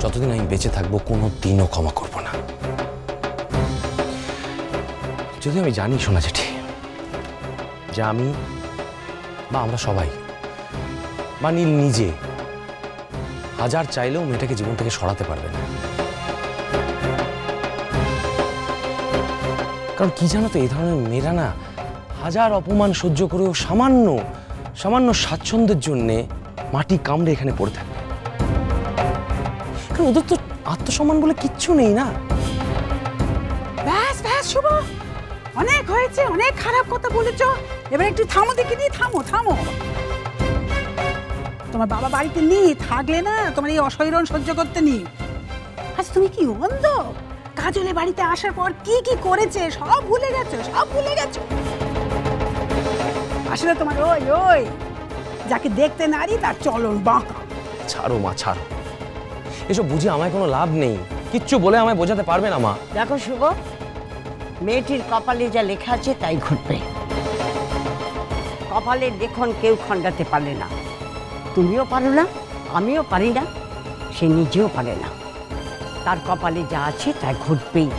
যতদিন আমি বেঁচে থাকবো কোনো দিনও ক্ষমা করব না। যদি আমি জানি সোনা জেঠি যে আমি বা আমরা সবাই বা নীল নিজে হাজার চাইলেও মেয়েটাকে জীবন থেকে সরাতে পারবে না। কারণ কি জানো তো, এই ধরনের মেয়েরা না হাজার অপমান সহ্য করেও সামান্য সামান্য স্বাচ্ছন্দ্যের জন্যে মাটি কামড়ে এখানে পড়ে থাকবে। কারণ ওদের তো আত্মসম্মান বলে কিচ্ছু নেই না। ব্যাস ব্যাস শুভ, অনেক হয়েছে, অনেক খারাপ কথা বলেছো, এবার একটু থামো দেখি নি, থামো থামো। তোমার বাবা বাড়িতে নেই, থাকলে না তোমার এই অসহ্য সহ্য করতে নি। আচ্ছা তুমি কি অন্ধ? কাজলে বাড়িতে আসার পর কি কি করেছে সব ভুলে গেছো, সব ভুলে গেছো। আসলে তোমার ওই ওই যাকে দেখতে নারী তার চলন বাঁকা। ছাড়ো মা, ছাড়ো, এসব বুঝি আমায় কোনো লাভ নেই। কিচ্ছু বলে আমায় বোঝাতে পারবে না মা। দেখো শুভ, মেয়েটির কপালে যা লেখা আছে তাই ঘটবে। কপালের দেখুন কেউ খণ্ডাতে পারে না, তুমিও পারো না, আমিও পারি না, সে নিজেও পারে না। তার কপালে যা আছে তাই ঘটবেই।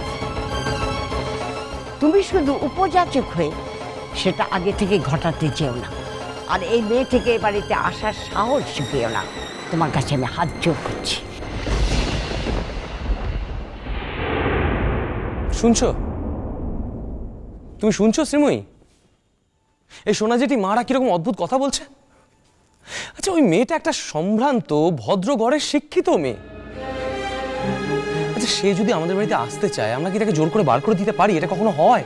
তুমি শুধু উপযাচক হয়ে সেটা আগে থেকে ঘটাতে চেও না। আর এই মেয়ে থেকে এ বাড়িতে আসার সাহস পেও না। তোমার কাছে আমি হাত জোর করছি। শুনছো? তুমি শুনছো শ্রীময়ী? এই সোনা জেঠি মারা কিরকম অদ্ভুত কথা বলছে। আচ্ছা, ওই মেয়েটা একটা সম্ভ্রান্ত ভদ্র ঘরের শিক্ষিত মেয়ে। আচ্ছা, সে যদি আমাদের বাড়িতে আসতে চায়, আমরা কি তাকে জোর করে বার করে দিতে পারি? এটা কখনো হয়?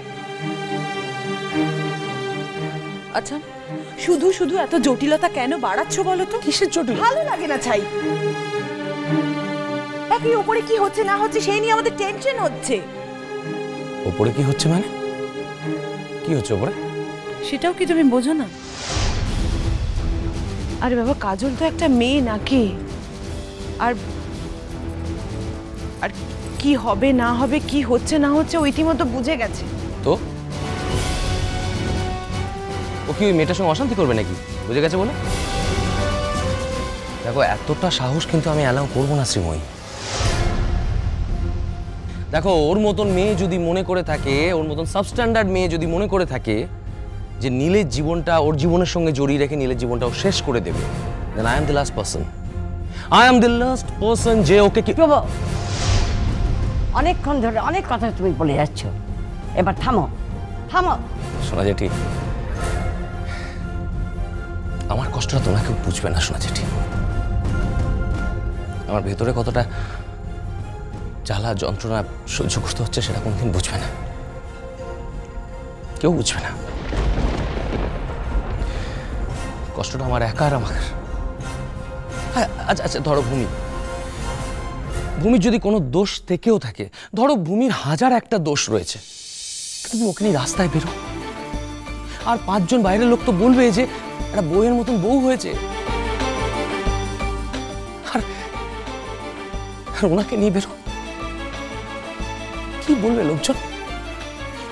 আচ্ছা, শুধু শুধু এত জটিলতা কেন বাড়াচ্ছ বলো তো? কিসের জটিল? ভালো লাগে না ছাই। একই ওপরে কি হচ্ছে না হচ্ছে সেই নিয়ে আমাদের টেনশন হচ্ছে। ওপরে কি হচ্ছে মানে? কি হচ্ছে ওপরে? সেটাও কি তুমি বোঝো না? আরে বাবা, কাজল তো একটা মেয়ে নাকি? আর আর কি হবে না হবে, কি হচ্ছে না হচ্ছে ও ইতিমধ্যে বুঝে গেছে। তো ও কি ওই মেয়েটার সঙ্গে অশান্তি করবে নাকি বুঝে গেছে বলে? দেখো, এতটা সাহস কিন্তু আমি অ্যালাউ করবো না শ্রীময়ী। দেখো, ওর মতন মেয়ে যদি মনে করে থাকে, ওর মতন সাবস্ট্যান্ডার্ড মেয়ে যদি মনে করে থাকে যে নীলের জীবনটা ওর জীবনের সঙ্গে জড়িয়ে রেখে নীলের জীবনটাও শেষ করে দেবে, then I am the last person. I am the last person যে ওকে কি। অনেকক্ষণ ধরে অনেক কথা তুমি বলে যাচ্ছ, এবার থামো থামো। সোনা জেঠি, আমার কষ্টটা তোমরা কেউ বুঝবে না সোনা জেঠি। আমার ভেতরে কতটা জ্বালা যন্ত্রণা সহ্য করতে হচ্ছে সেটা কোনদিন বুঝবে না, কেউ বুঝবে না। কষ্টটা আমার একার। আমার আচ্ছা আচ্ছা, ধরো ভূমির যদি কোনো দোষ থেকেও থাকে, ধরো ভূমির হাজার একটা দোষ রয়েছে, তুমি ওকে নিয়ে রাস্তায় বেরো, আর 5 জন বাইরের লোক তো বলবে যে একটা বউয়ের মতন বউ হয়েছে। আর ওনাকে নিয়ে বেরো, কি বলবে লোকজন?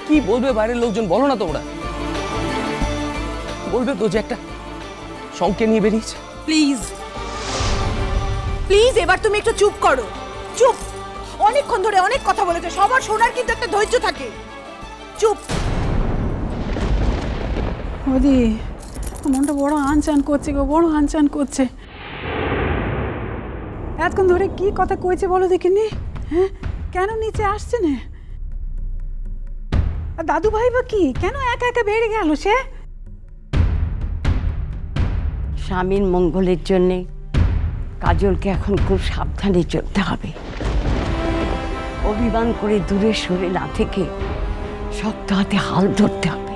কি বলবে বাইরের লোকজন? বলো না তোমরা। বলবে তো যে একটা শঙ্কে নিয়ে বেরিয়েছে। প্লিজ প্লিজ, এবার তুমি একটু চুপ করো। চুপ। অনেকক্ষণ ধরে অনেক কথা বলেছে, সবার শোনার কিন্তু একটা ধৈর্য থাকে। চুপ। ওদি মনটা বড় আনচান করছে গো, বড় আনচান করছে। এতক্ষণ ধরে কি কথা কইছে বলো দেখিনি? হ্যাঁ, কেন নিচে আসছে না? আর দাদু ভাই বা কি, কেন একা একা বেড়ে গেল সে? স্বামীর মঙ্গলের জন্যে কাজলকে এখন খুব সাবধানে চলতে হবে। অভিমান করে দূরে সরে না থেকে শক্ত হাতে হাল ধরতে হবে।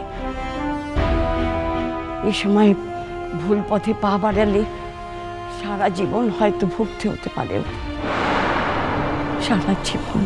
এ সময় ভুল পথে পা বাড়ালে সারা জীবন হয়তো ভুগতে হতে পারে, সারা জীবন।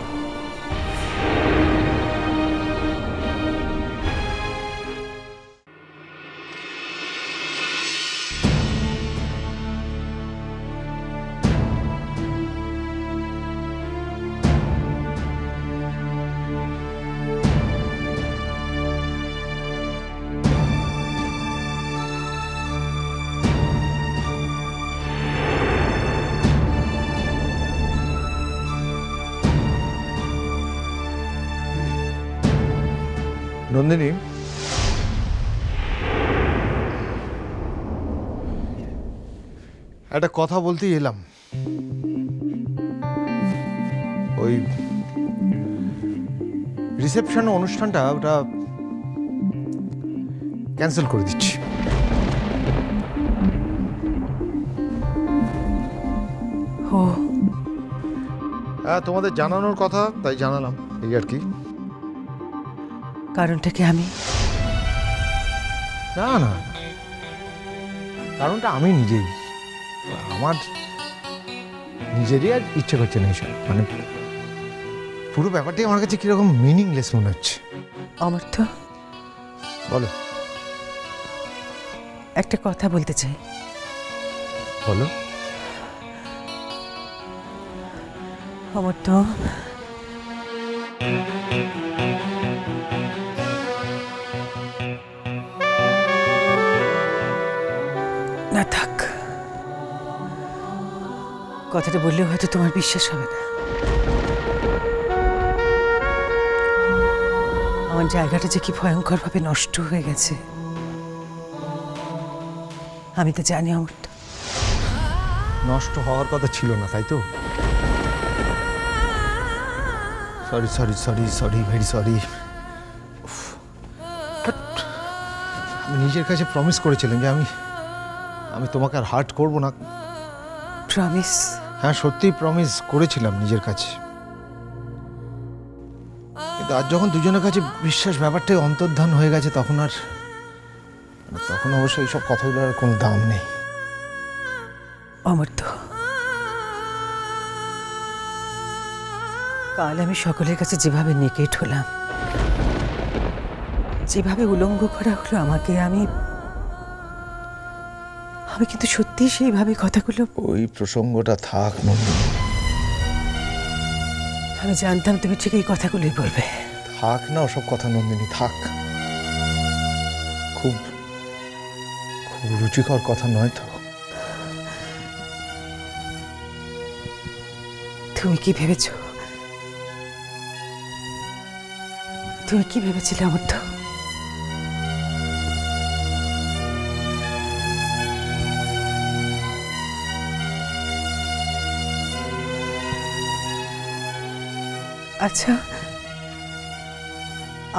নন্দিনী, একটা কথা বলতেই এলাম। ওই রিসেপশন অনুষ্ঠানটা ওটা ক্যান্সেল করে দিচ্ছি। ও হ্যাঁ, তোমাদের জানানোর কথা তাই জানালাম, এই আর কি। কারণটা কি আমি? না না, কারণটা আমি নিজেই, আমার নিজেরই আর ইচ্ছে করছে না এসব। মানে পুরো ব্যাপারটাই আমার কাছে কিরকম মিনিংলেস মনে হচ্ছে। অমর্থ, বলো। একটা কথা বলতে চাই। বলো। অমর্থ, না থাক, কথাটা বললেও হয়তো তোমার বিশ্বাস হবে না। আমার জায়গাটা যে কি ভয়ঙ্কর ভাবে নষ্ট হয়ে গেছে আমি তো জানি। অমর্থ, নষ্ট হওয়ার কথা ছিল না, তাই তো? Sorry sorry sorry sorry, very sorry. আমি নিজের কাছে প্রমিস করেছিলাম যে আমি তোমাকে আর হার্ট করব না। প্রমিস? হ্যাঁ, সত্যিই প্রমিস করেছিলাম নিজের কাছে। কিন্তু আজ যখন দুজনের কাছে বিশ্বাস ব্যাপারটাই অন্তর্ধান হয়ে গেছে, তখন অবশ্য এইসব কথাগুলোর আর কোনো দাম নেই। অমর্থ, কাল আমি সকলের কাছে যেভাবে নিকেট হলাম, যেভাবে উলঙ্গ করা হলো আমাকে, আমি কিন্তু সত্যি সেইভাবে কথাগুলো। ওই প্রসঙ্গটা থাক নন্দিনী। আমি জানতাম তুমি ঠিক এই কথাগুলোই বলবে। থাক না ওসব কথা নন্দিনী, থাক। খুব খুব রুচিকর কথা নয় তো। তুমি কি ভেবেছ? তুমি কি ভেবেছিলে অমর্থ? আচ্ছা,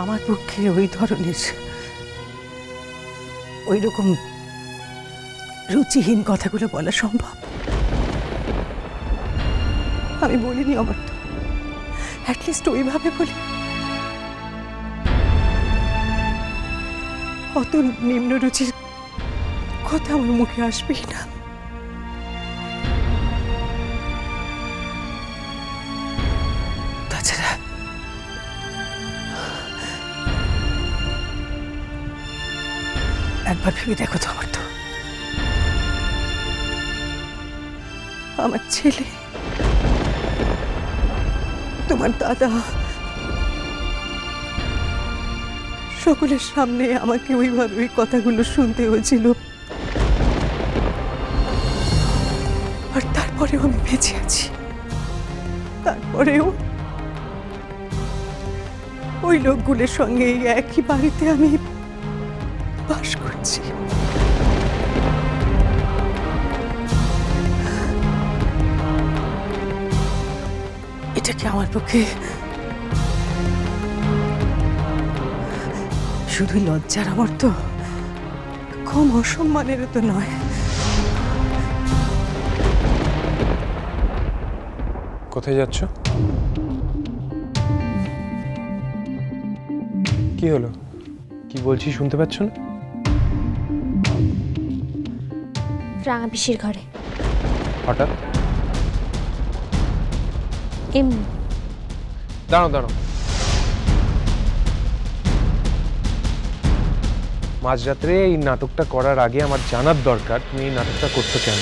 আমার পক্ষে ওই ধরনের ওই রকম রুচিহীন কথাগুলো বলা সম্ভব? আমি বলিনি অমর্থ, অ্যাটলিস্ট ওইভাবে বলি। অত নিম্ন রুচির কথা আমার মুখে আসবেই না। তাছাড়া একবার ভেবে দেখো তো অমর্থ, আমার ছেলে, তোমার দাদা, সকলের সামনে আমাকে ওইভাবে ওই কথাগুলো শুনতে হয়েছিল, আর তারপরেও আমি বেঁচে আছি। তারপরেও ওই লোকগুলোর সঙ্গে এই একই বাড়িতে আমি বাস করছি। এটা কি আমার পক্ষে শুধু লজ্জার? আমার তো কম অসম্মানেরও তো নয়। কোথায় যাচ্ছ? কি হলো? কি বলছি শুনতে পাচ্ছ না? রাঙা পিসির ঘরে। হঠাৎ? এমনি। দাঁড়াও দাঁড়াও, মাঝরাত্রে এই নাটকটা করার আগে আমার জানার দরকার তুমি এই নাটকটা করছো কেন।